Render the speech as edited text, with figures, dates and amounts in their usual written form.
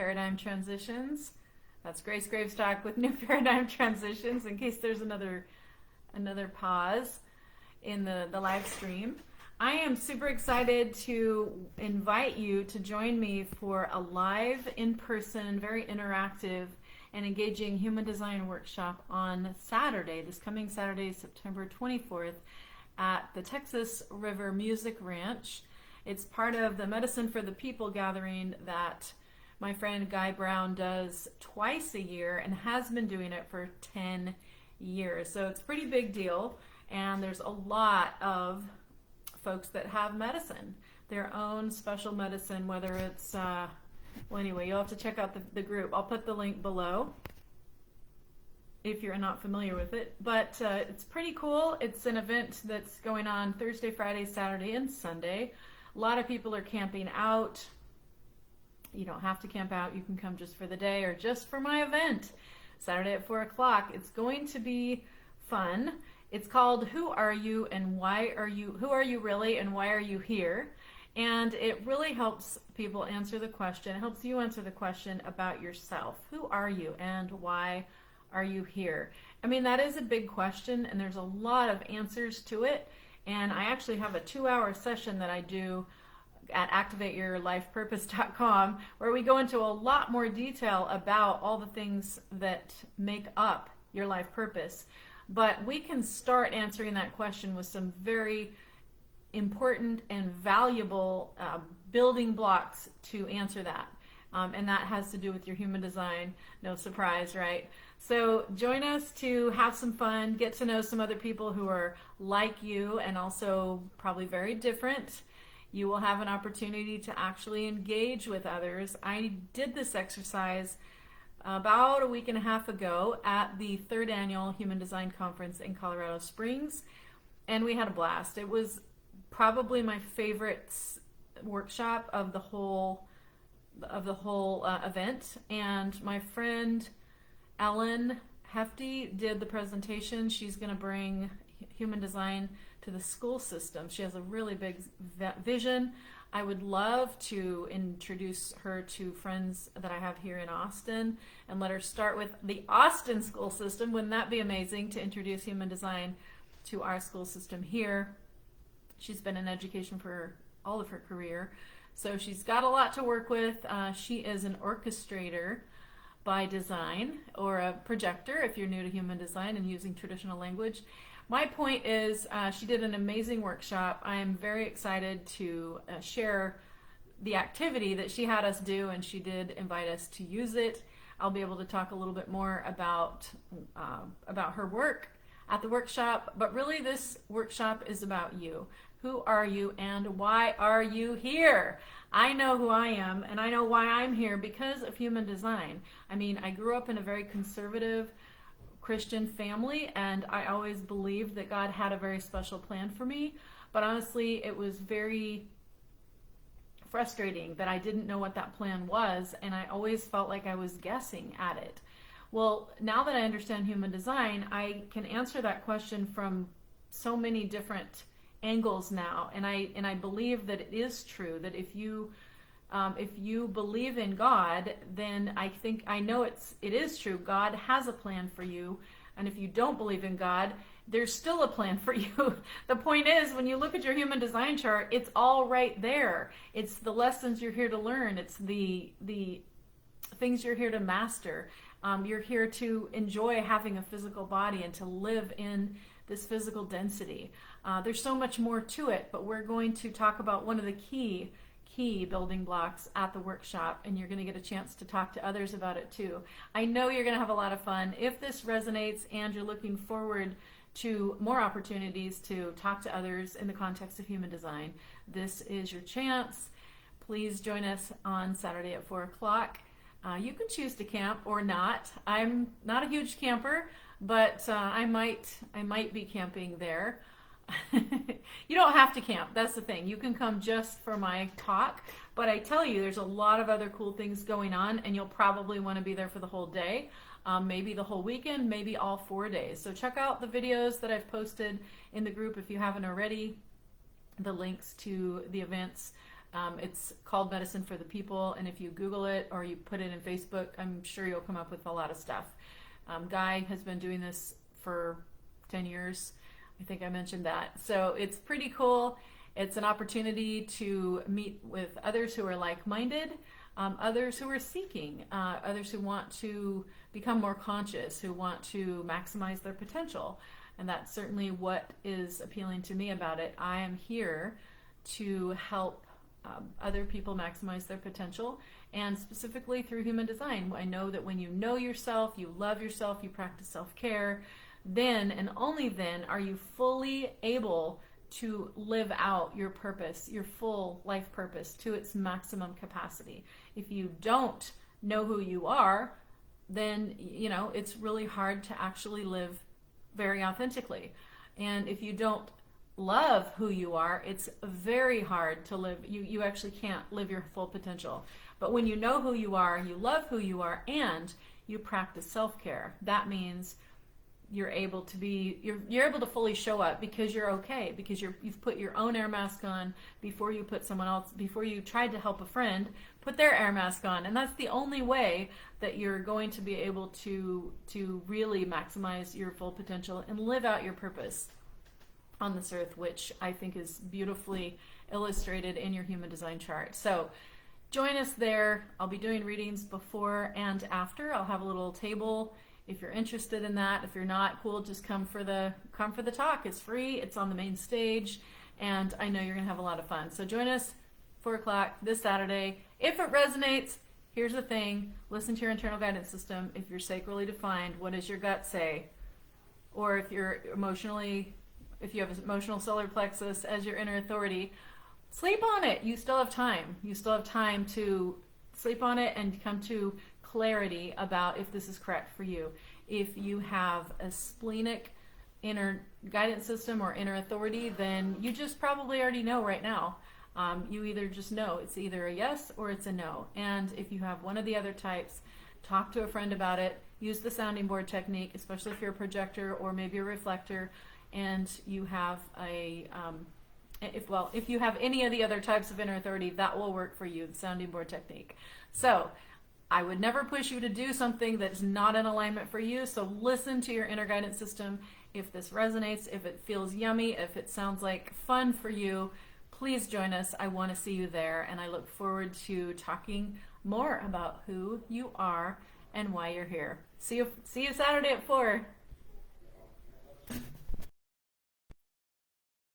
paradigm transitions. That's Grace Gravestock with new paradigm transitions, in case there's another pause in the live stream. I am super excited to invite you to join me for a live, in-person, very interactive and engaging human design workshop on Saturday, this coming Saturday, September 24th, at the Texas River Music Ranch. It's part of the Medicine for the People gathering that my friend Guy Brown does twice a year and has been doing it for 10 years. So it's a pretty big deal, and there's a lot of folks that have medicine, their own special medicine, whether it's, well, anyway, you'll have to check out the group. I'll put the link below if you're not familiar with it. But it's pretty cool. It's an event that's going on Thursday, Friday, Saturday, and Sunday. A lot of people are camping out. You don't have to camp out. You can come just for the day or just for my event, Saturday at 4 o'clock. It's going to be fun. It's called Who Are You and Why Are You? Who are you really and why are you here? And it really helps people answer the question. It helps you answer the question about yourself. Who are you and why are you here? I mean, that is a big question, and there's a lot of answers to it. And I actually have a 2-hour session that I do at activateyourlifepurpose.com where we go into a lot more detail about all the things that make up your life purpose. But we can start answering that question with some very important and valuable building blocks to answer that. And that has to do with your human design. No surprise, right? So join us to have some fun, get to know some other people who are like you and also probably very different. You will have an opportunity to actually engage with others. I did this exercise about a week and a half ago at the 3rd annual Human Design Conference in Colorado Springs, and we had a blast. It was probably my favorite workshop of the whole event, and my friend Ellen Hefty did the presentation. She's going to bring human design to the school system. She has a really big vision. I would love to introduce her to friends that I have here in Austin and let her start with the Austin school system. Wouldn't that be amazing to introduce human design to our school system here? She's been in education for all of her career, so she's got a lot to work with. She is an orchestrator by design, or a projector if you're new to human design and using traditional language. My point is, she did an amazing workshop. I am very excited to share the activity that she had us do, and she did invite us to use it. I'll be able to talk a little bit more about her work at the workshop, but really this workshop is about you. Who are you and why are you here? I know who I am, and I know why I'm here because of human design. I mean, I grew up in a very conservative Christian family, and I always believed that God had a very special plan for me, but honestly it was very frustrating that I didn't know what that plan was, and I always felt like I was guessing at it. Well, now that I understand human design, I can answer that question from so many different angles now, and I believe that it is true that if you believe in God, then I know it is true. God has a plan for you. And if you don't believe in God, there's still a plan for you. The point is, when you look at your human design chart, it's all right there. It's the lessons you're here to learn. It's the things you're here to master. You're here to enjoy having a physical body and to live in this physical density. There's so much more to it, but we're going to talk about one of the key building blocks at the workshop, and you're going to get a chance to talk to others about it too. I know you're going to have a lot of fun. If this resonates and you're looking forward to more opportunities to talk to others in the context of human design, this is your chance. Please join us on Saturday at 4 o'clock. You can choose to camp or not. I'm not a huge camper, but I might be camping there. You don't have to camp. That's the thing. You can come just for my talk, but I tell you, there's a lot of other cool things going on, and you'll probably want to be there for the whole day, maybe the whole weekend, maybe all 4 days. So check out the videos that I've posted in the group if you haven't already, the links to the events It's called Medicine for the People, and if you Google it or you put it in Facebook, I'm sure you'll come up with a lot of stuff. Guy has been doing this for 10 years. I think I mentioned that. So it's pretty cool. It's an opportunity to meet with others who are like-minded, others who are seeking, others who want to become more conscious, who want to maximize their potential. And that's certainly what is appealing to me about it. I am here to help other people maximize their potential, and specifically through human design. I know that when you know yourself, you love yourself, you practice self-care, then and only then are you fully able to live out your purpose, your full life purpose to its maximum capacity. If you don't know who you are, then it's really hard to actually live very authentically. And if you don't love who you are, it's very hard to live. You actually can't live your full potential. But when you know who you are, you love who you are, and you practice self-care, that means you're able to fully show up because you're okay, because you've put your own air mask on before you put someone else, before you tried to help a friend put their air mask on. And that's the only way that you're going to be able to really maximize your full potential and live out your purpose on this earth, which I think is beautifully illustrated in your human design chart. So join us there. I'll be doing readings before and after. I'll have a little table if you're interested in that. If you're not, cool, just come for the talk. It's free, it's on the main stage, and I know you're gonna have a lot of fun. So join us 4 o'clock this Saturday. If it resonates, here's the thing: listen to your internal guidance system. If you're sacrally defined, what does your gut say? Or if you have an emotional solar plexus as your inner authority, sleep on it. You still have time. You still have time to sleep on it and come to clarity about if this is correct for you. If you have a splenic inner guidance system or inner authority, then you just probably already know right now. You either just know. It's either a yes or it's a no. And if you have one of the other types, talk to a friend about it. Use the sounding board technique, especially if you're a projector or maybe a reflector, and you have if you have any of the other types of inner authority, that will work for you, the sounding board technique. So I would never push you to do something that's not in alignment for you. So listen to your inner guidance system. If this resonates, if it feels yummy, if it sounds like fun for you, please join us. I want to see you there, and I look forward to talking more about who you are and why you're here. See you Saturday at 4.